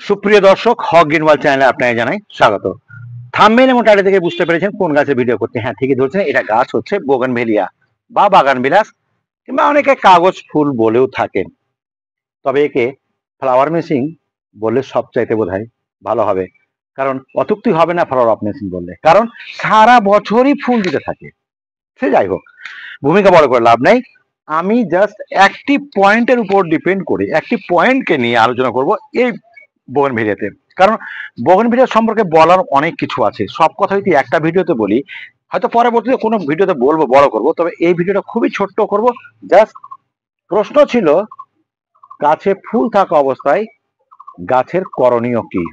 সুপ্রিয় দর্শক, হক green world চ্যানেলে আপনাকে জানাই স্বাগত। থাম্বনেল এবং টাইটেল থেকে বুঝতে পেরেছেন কোন গাছের ভিডিও করতে। হ্যাঁ, ঠিকই ধরছেন, এটা গাছ হচ্ছে বোগানভেলিয়া বা বাগান বিলাস, কিংবা অনেকে কাগজ ফুল বলেও থাকেন। তবে একে ফ্লাওয়ার মেসিং বললে সবচাইতে বোধহয় ভালো হবে, কারণ অত্যুক্তি হবে না ফ্লাওয়ার মেসিং বললে, কারণ সারা বছরই ফুল দিতে থাকে। সে যাই হোক, ভূমিকা বড় করে লাভ নাই। আমি জাস্ট একটি পয়েন্টের উপর ডিপেন্ড করে একটি পয়েন্টকে নিয়ে আলোচনা করব এই বোগানভেলিয়াতে। কারণ বোগানভেলিয়া সম্পর্কে বলার অনেক কিছু আছে, সব কথা যদি একটা ভিডিওতে বলি, হয়তো পরবর্তীতে কোনো ভিডিওতে বলবো, বড় করব, তবে এই ভিডিওটা খুবই ছোট্ট করব। জাস্ট প্রশ্ন ছিল, গাছে ফুল থাকা অবস্থায় গাছের করণীয় কি?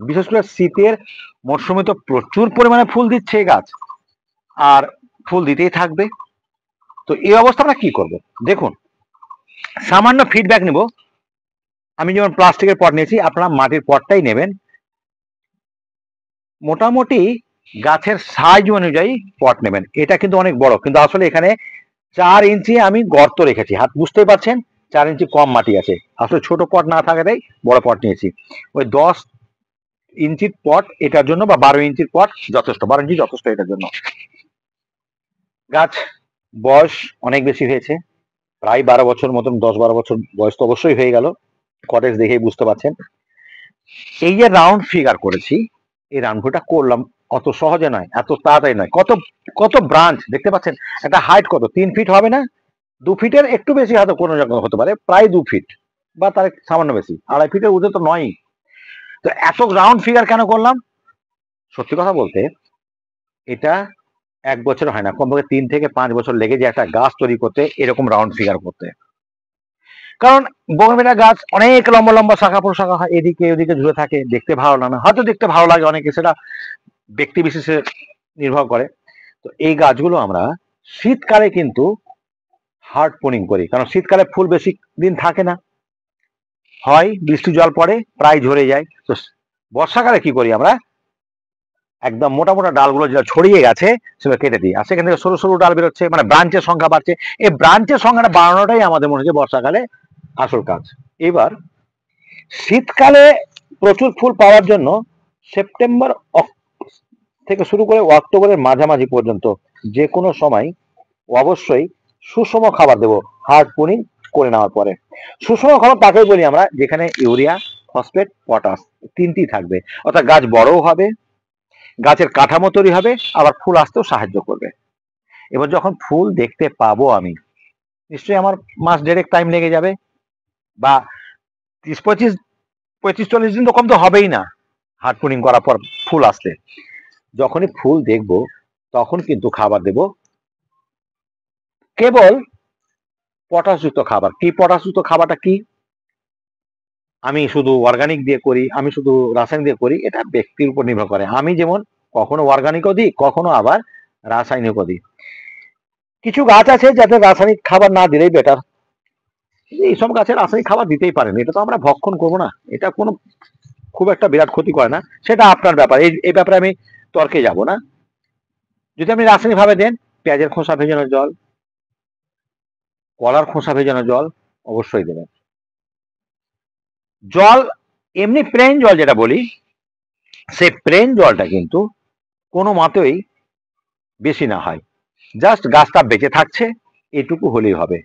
বিশেষ করে শীতের মরশুমে তো প্রচুর পরিমাণে ফুল দিচ্ছে এই গাছ, আর ফুল দিতেই থাকবে। তো এই অবস্থা আমরা কি করব? দেখুন, সামান্য ফিডব্যাক নিব। আমি যেমন প্লাস্টিকের পট নিয়েছি, আপনারা মাটির পটটাই নেবেন। মোটামুটি গাছের সাইজ অনুযায়ী পট নেবেন। এটা কিন্তু অনেক বড়, কিন্তু আসলে এখানে 4 ইঞ্চি আমি গর্ত রেখেছি, হাত বুঝতেই পারছেন, 4 ইঞ্চি কম মাটি আছে। আসলে ছোট পট না থাকাটাই বড় পট নিয়েছি। ওই 10 ইঞ্চির পট এটার জন্য, বা 12 ইঞ্চির পট যথেষ্ট, 12 ইঞ্চি যথেষ্ট এটার জন্য। গাছ বয়স অনেক বেশি হয়েছে, প্রায় 12 বছর মতন, 10-12 বছর বয়স তো অবশ্যই হয়ে গেল, কটেজ দেখেই বুঝতে পারছেন। এই যে রাউন্ড ফিগার করেছি, এই রাউন্ড ফিগারটা করলাম অত সহজে নয়, এত তাড়াতাড়ি নয়। কত কত ব্রাঞ্চ দেখতে পাচ্ছেন, একটা হাইট কত 3 ফিট হবে না, 2 ফিটের একটু বেশি হয়তো কোনো জায়গায় হতে পারে, প্রায় 2 ফিট বা তার সামান্য বেশি, 2.5 ফিটের উঠে তো নয়। তো এত রাউন্ড ফিগার কেন করলাম? সত্যি কথা বলতে, এটা 1 বছর হয় না, কমপক্ষে 3 থেকে 5 বছর লেগে যায় একটা গাছ তৈরি করতে, এরকম রাউন্ড ফিগার করতে। কারণ বোগানভেলিয়া গাছ অনেক লম্বা লম্বা শাখা প্রশাখা হয়, এদিকে ওদিকে ঝুলে থাকে, দেখতে ভালো লাগে না, হয়তো দেখতে ভালো লাগে অনেকে, সেটা ব্যক্তি বিশেষে নির্ভর করে। তো এই গাছগুলো আমরা শীতকালে কিন্তু হার্ড পোনিং করি, কারণ শীতকালে ফুল বেশি দিন থাকে না, হয় বৃষ্টি জল পড়ে প্রায় ঝরে যায়। তো বর্ষাকালে কি করি আমরা, একদম মোটা মোটা ডালগুলো যেটা ছড়িয়ে গেছে সেগুলো কেটে দিই, আর সেখান থেকে সরু সরু ডাল বেরোচ্ছে, মানে ব্রাঞ্চের সংখ্যা বাড়ছে। এই ব্রাঞ্চের সংখ্যাটা বাড়ানোটাই আমাদের মনে হচ্ছে বর্ষাকালে আসল কাজ। এবার শীতকালে প্রচুর ফুল পাওয়ার জন্য সেপ্টেম্বর থেকে শুরু করে অক্টোবরের মাঝামাঝি পর্যন্ত যে কোনো সময় অবশ্যই সুষম খাবার দেবো, হার্ড পুনিং করে নেওয়ার পরে। সুষম খাবার তাকেই বলি আমরা যেখানে ইউরিয়া, ফসফেট, পটাশ তিনটি থাকবে, অর্থাৎ গাছ বড়ও হবে, গাছের কাঠামো তৈরি হবে, আবার ফুল আসতেও সাহায্য করবে। এবার যখন ফুল দেখতে পাবো আমি, নিশ্চয়ই আমার মাস দেড়েক টাইম লেগে যাবে, বা 35-40 দিন তো কম তো হবেই না হার্ড পুনিং করার পর ফুল আসতে। যখনই ফুল দেখব তখন কিন্তু খাবার দেব কেবল পটাশযুক্ত খাবার। কি পটাশযুক্ত খাবারটা কি? আমি শুধু অর্গানিক দিয়ে করি, আমি শুধু রাসায়নিক দিয়ে করি, এটা ব্যক্তির উপর নির্ভর করে। আমি যেমন কখনো অর্গানিকও দিই, কখনো আবার রাসায়নিকও দিই। কিছু গাছ আছে যাতে রাসায়নিক খাবার না দিলেই বেটার, এইসব গাছে রাসায়নিক খাবার দিতেই পারেন, এটা তো আমরা ভক্ষণ করবো না, এটা কোনো খুব একটা বিরাট ক্ষতি করে না, সেটা আপনার ব্যাপার। এই ব্যাপারে আমি তর্কে যাব না। যদি আপনি রাসায়নিক ভাবে দেন, পেঁয়াজের খোসা ভেজানো জল, কলার খোসা ভেজানো জল অবশ্যই দেবেন। জল এমনি প্লেন জল যেটা বলি, সেই প্লেন জলটা কিন্তু কোনো মতেই বেশি না হয়, জাস্ট গাছটা বেঁচে থাকছে এটুকু হলেই হবে।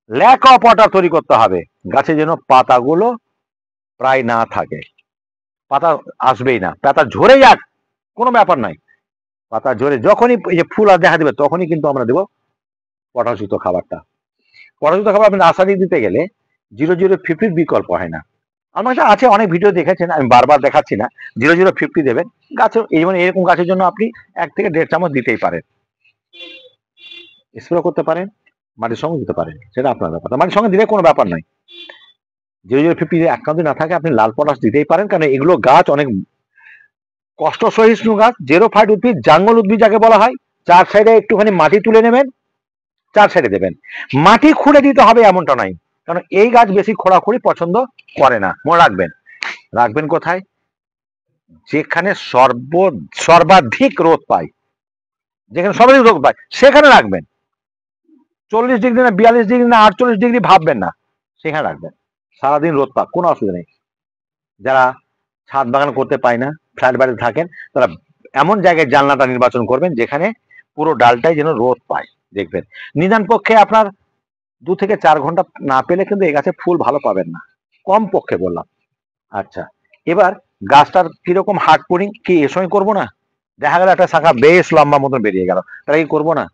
ল্যাক অফ ওয়াটার তৈরি করতে হবে, গাছে যেন পাতাগুলো প্রায় না থাকে, পাতা আসবেই না, পাতা ঝরে যাক কোনো ব্যাপার নাই, পাতা ঝরে যখনই এই যে ফুল আর দেখা দেবে তখনই কিন্তু আমরা দেবো পটাশযুক্ত খাবারটা। পটাশযুক্ত খাবার আপনি রাসায়নিক দিতে গেলে 0050 বিকল্প হয় না। আমার কাছে আছে, অনেক ভিডিও দেখেছেন, আমি বারবার দেখাচ্ছি না। 0050 দেবেন গাছের, এই যেমন এরকম গাছের জন্য আপনি 1 থেকে 1.5 চামচ দিতেই পারেন, স্প্রে করতে পারেন, মাটির সঙ্গে দিতে পারেন, সেটা আপনার ব্যাপার। মাটির সঙ্গে দিলে কোনো ব্যাপার নয়। 0050 যদি একান্ত না থাকে আপনি লাল পটাশ দিতেই পারেন, কারণ এগুলো গাছ অনেক কষ্ট সহিষ্ণু গাছ, জেরো ফাইট উদ্ভিদ, জাঙ্গল উদ্ভিদ যাকে বলা হয়। 4 সাইডে একটুখানি মাটি তুলে নেবেন, 4 সাইডে দেবেন। মাটি খুঁড়ে দিতে হবে এমনটা নাই, কারণ এই গাছ বেশি খোঁড়াখুড়ি পছন্দ করে না। মনে রাখবেন, রাখবেন কোথায়? যেখানে সর্বাধিক রোদ পায়, যেখানে সর্বাধিক রোদ পায় সেখানে রাখবেন। 40 ডিগ্রি না 42 ডিগ্রি না 48 ডিগ্রি ভাববেন না, সেখানে রাখবেন, সারাদিন রোদ পাক, কোনো অসুবিধা নেই। যারা ছাদ বাগান করতে পায় না, ফ্ল্যাট বাড়িতে থাকেন, তারা এমন জায়গায় জানলাটা নির্বাচন করবেন যেখানে পুরো ডালটাই যেন রোদ পায়। দেখবেন নিদান পক্ষে আপনার 2 থেকে 4 ঘন্টা না পেলে কিন্তু এই গাছে ফুল ভালো পাবেন না, কম পক্ষে বললাম। আচ্ছা, এবার গাছটার কিরকম হার্ড পুরিং কি এর সঙ্গে করবো না? দেখা গেল একটা শাখা বেশ লম্বা মতন বেরিয়ে গেল, তাহলে কি করবো না?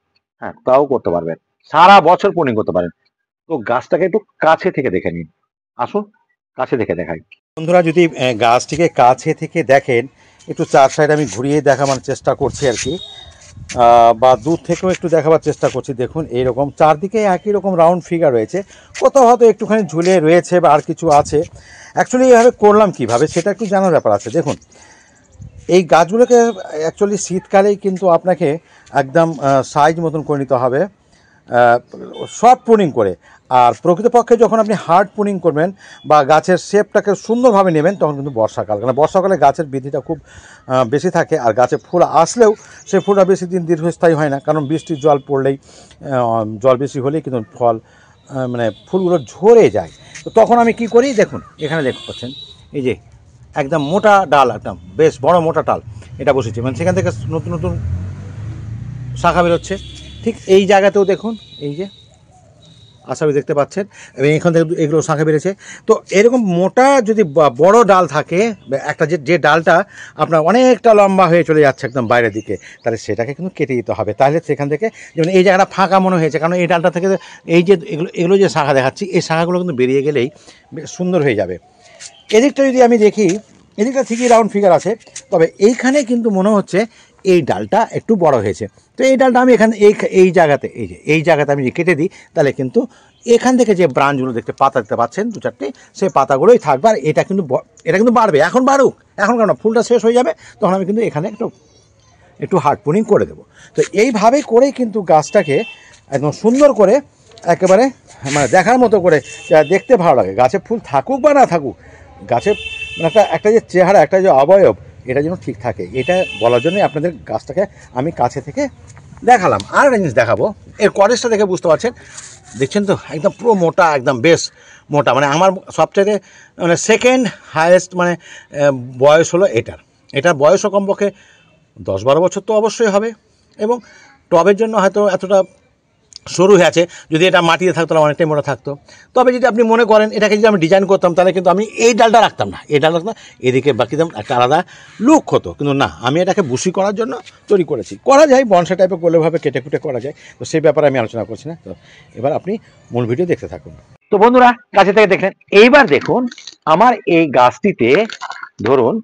হ্যাঁ, তাও করতে পারবেন, সারা বছর পুরিং করতে পারেন। তো গাছটাকে একটু কাছে থেকে দেখে নিন, আসুন কাছে থেকে দেখাই। বন্ধুরা, যদি গাছটিকে কাছে থেকে দেখেন, একটু চার সাইড আমি ঘুরিয়ে দেখাবার চেষ্টা করছি আর কি, বা দূর থেকেও একটু দেখাবার চেষ্টা করছি। দেখুন এইরকম চারদিকে একই রকম রাউন্ড ফিগার রয়েছে, কোথাও হয়তো একটুখানি ঝুলে রয়েছে বা আর কিছু আছে। অ্যাকচুয়ালি এইভাবে করলাম কিভাবে সেটা একটু জানার ব্যাপার আছে। দেখুন এই গাছগুলোকে অ্যাকচুয়ালি শীতকালেই কিন্তু আপনাকে একদম সাইজ মতন করে নিতে হবে, সফট পুনিং করে। আর প্রকৃতপক্ষে যখন আপনি হার্ড পুনিং করবেন বা গাছের শেপটাকে সুন্দরভাবে নেবেন, তখন কিন্তু বর্ষাকাল, কারণ বর্ষাকালে গাছের বৃদ্ধিটা খুব বেশি থাকে, আর গাছে ফুল আসলেও সেই ফুলটা বেশি দিন দীর্ঘস্থায়ী হয় না, কারণ বৃষ্টির জল পড়লেই, জল বেশি হলেই কিন্তু ফল মানে ফুলগুলো ঝরে যায়। তো তখন আমি কি করি, দেখুন এখানে দেখতে পাচ্ছেন এই যে একদম মোটা ডাল, একদম বেশ বড় মোটা ডাল এটা বসেছে, মানে সেখান থেকে নতুন নতুন শাখা বেরোচ্ছে। ঠিক এই জায়গাতেও দেখুন, এই যে আশা করি দেখতে পাচ্ছেন, এবং এখান থেকে এগুলো শাখা বেড়েছে। তো এরকম মোটা যদি বড় ডাল থাকে, একটা যে ডালটা আপনার অনেকটা লম্বা হয়ে চলে যাচ্ছে একদম বাইরের দিকে, তাহলে সেটাকে কিন্তু কেটে দিতে হবে। তাহলে সেখান থেকে যেমন এই জায়গাটা ফাঁকা মনে হয়েছে, কারণ এই ডালটা থেকে এই যে এগুলো যে শাখা দেখাচ্ছি, এই শাখাগুলো কিন্তু বেরিয়ে গেলেই সুন্দর হয়ে যাবে। এদিকটা যদি আমি দেখি, এদিকটা ঠিকই রাউন্ড ফিগার আছে, তবে এইখানে কিন্তু মনে হচ্ছে এই ডালটা একটু বড় হয়েছে। তো এই ডালটা আমি এখানে এই জায়গাতে, এই জায়গাতে আমি কেটে দিই, তাহলে কিন্তু এখান থেকে যে ব্রাঞ্চগুলো পাতা দেখতে পাচ্ছেন 2-4টে, সেই পাতাগুলোই থাকবে। আর এটা কিন্তু বাড়বে, এখন বাড়ুক, এখন কেন, ফুলটা শেষ হয়ে যাবে, তখন আমি কিন্তু এখানে একটু হার্ড পুনিং করে দেবো। তো এইভাবেই করেই কিন্তু গাছটাকে একদম সুন্দর করে একেবারে মানে দেখার মতো করে, দেখতে ভালো লাগে, গাছে ফুল থাকুক বা না থাকুক, গাছে মানে একটা যে চেহারা, একটা যে অবয়ব, এটা যেন ঠিক থাকে, এটা বলার জন্যই আপনাদের গাছটাকে আমি কাছে থেকে দেখালাম। আর একটা জিনিস দেখাবো, এর করেজটা দেখে বুঝতে পারছেন, দেখছেন তো একদম পুরো মোটা, একদম বেশ মোটা, মানে আমার সবচেয়ে মানে সেকেন্ড হায়েস্ট মানে বয়স হলো এটার বয়সও কমপক্ষে 10-12 বছর তো অবশ্যই হবে, এবং টবের জন্য হয়তো এতটা সরু হয়ে আছে। যদি এটা মাটিতে থাকতো তাহলে অনেকটাই মোটা থাকতো। তবে যদি আপনি মনে করেন এটাকে যদি আমি ডিজাইন করতাম, তাহলে কিন্তু আমি এই ডালটা রাখতাম না, এই ডাল রাখতাম, এদিকে বাকি একটা আলাদা লুক হতো। কিন্তু না, আমি এটাকে বুশি করার জন্য তৈরি করেছি। করা যায়, বনসাই টাইপের করলেভাবে কেটে কুটে করা যায়, তো সেই ব্যাপারে আমি আলোচনা করছি না। তো এবার আপনি মূল ভিডিও দেখতে থাকুন। তো বন্ধুরা, কাছে থেকে দেখলেন, এইবার দেখুন আমার এই গাছটিতে, ধরুন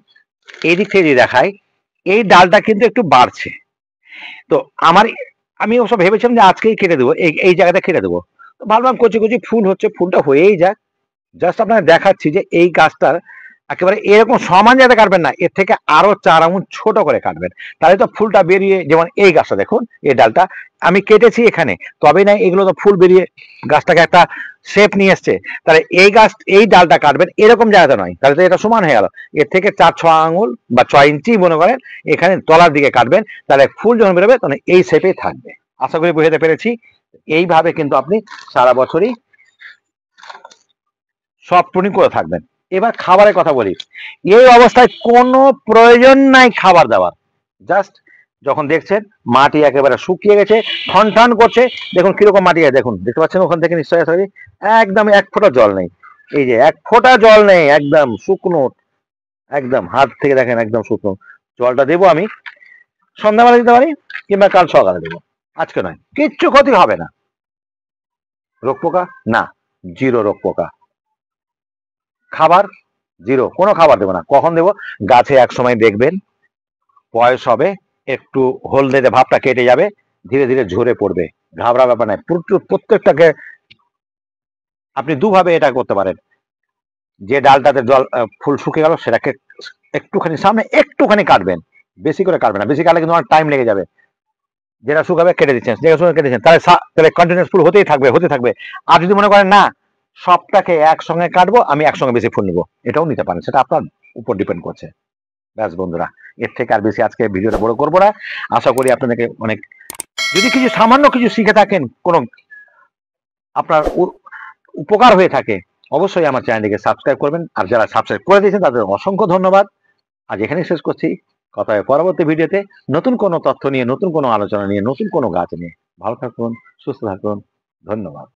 এই দিক থেকে যদি দেখাই, এই ডালটা কিন্তু একটু বাড়ছে। তো আমি ওসব ভেবেছিলাম যে আজকেই কেটে দেবো, এই জায়গাটা কেটে দেবো। তো ভাবলাম কচি কচি ফুল হচ্ছে, ফুলটা হয়েই যাক, জাস্ট আপনাকে দেখাচ্ছি যে এই গাছটার একেবারে এরকম সমান জায়গায় কাটবেন না, এর থেকে আরো 4 আঙুল ছোট করে কাটবেন, তাহলে তো ফুলটা বেরিয়ে, যেমন এই গাছটা দেখুন, এই ডালটা আমি কেটেছি এখানে, তবে না এগুলো তো ফুল বেরিয়ে গাছটাকে একটা শেপ নিয়ে এসছে। তাহলে এই ডালটা কাটবেন এরকম জায়গাতে নয়, তাহলে তো এটা সমান হয়ে গেল। এর থেকে 4-6 আঙুল বা 6 ইঞ্চি মনে করেন এখানে তলার দিকে কাটবেন, তাহলে ফুল যখন বেরোবে তখন এই শেপেই থাকবে। আশা করি বুঝতে পেরেছি। এইভাবে কিন্তু আপনি সারা বছরই সব টুনি করে থাকবেন। এবার খাবারের কথা বলি, এই অবস্থায় কোনো প্রয়োজন নাই খাবার দেওয়ার। জাস্ট যখন দেখছেন মাটি একেবারে শুকিয়ে গেছে, ঠন ঠন করছে, দেখুন কিরকম মাটি আছে, দেখুন দেখতে পাচ্ছেন ওখান থেকে নিশ্চয়ই আশা করি, একদম 1 ফোঁটা জল নেই, এই যে 1 ফোঁটা জল নেই, একদম শুকনো, একদম হাত থেকে দেখেন একদম শুকনো। জলটা দেবো আমি সন্ধ্যাবেলা দিতে পারি, কিংবা কাল সকালে দেবো, আজকে নয়, কিচ্ছু ক্ষতি হবে না। রোগ পোকা না, 0 রোগ পোকা। খাবার 0, কোনো খাবার দেবো না। কখন দেবো, গাছে এক সময় দেখবেন বয়স হবে, একটু হলদেটে ভাবটা কেটে যাবে, ধীরে ধীরে ঝরে পড়বে, ঘাবড়া ব্যাপার নাই। প্রত্যেকটাকে আপনি দুভাবে এটা করতে পারেন। যে ডালটাতে জল ফুল শুকিয়ে গেল, সেটাকে একটুখানি সামনে একটুখানি কাটবেন, বেশি করে কাটবেন না, বেশি কাটলে কিন্তু অনেক টাইম লেগে যাবে। যেটা শুকাবে কেটে দিচ্ছেন, যেটা শুকাবে কেটে দিচ্ছেন, তাহলে কন্টিনিউস ফুল হতেই থাকবে। আর যদি মনে করেন না সবটাকে একসঙ্গে কাটবো, আমি একসঙ্গে বেশি ফুল নিবো, এটাও নিতে পারেন, সেটা আপনার উপর ডিপেন্ড করছে। ব্যাস বন্ধুরা, এর থেকে আর বেশি আজকে ভিডিওটা বড় করবো না। আশা করি আপনাদেরকে অনেক, যদি সামান্য কিছু শিখে থাকেন, কোনো আপনার উপকার হয়ে থাকে, অবশ্যই আমার চ্যানেলটিকে সাবস্ক্রাইব করবেন, আর যারা সাবস্ক্রাইব করে দিয়েছেন তাদের অসংখ্য ধন্যবাদ। আজ এখানেই শেষ করছি। কথা হবে পরবর্তী ভিডিওতে নতুন কোনো তথ্য নিয়ে, নতুন কোনো আলোচনা নিয়ে, নতুন কোনো গাছ নিয়ে। ভালো থাকুন, সুস্থ থাকুন। ধন্যবাদ।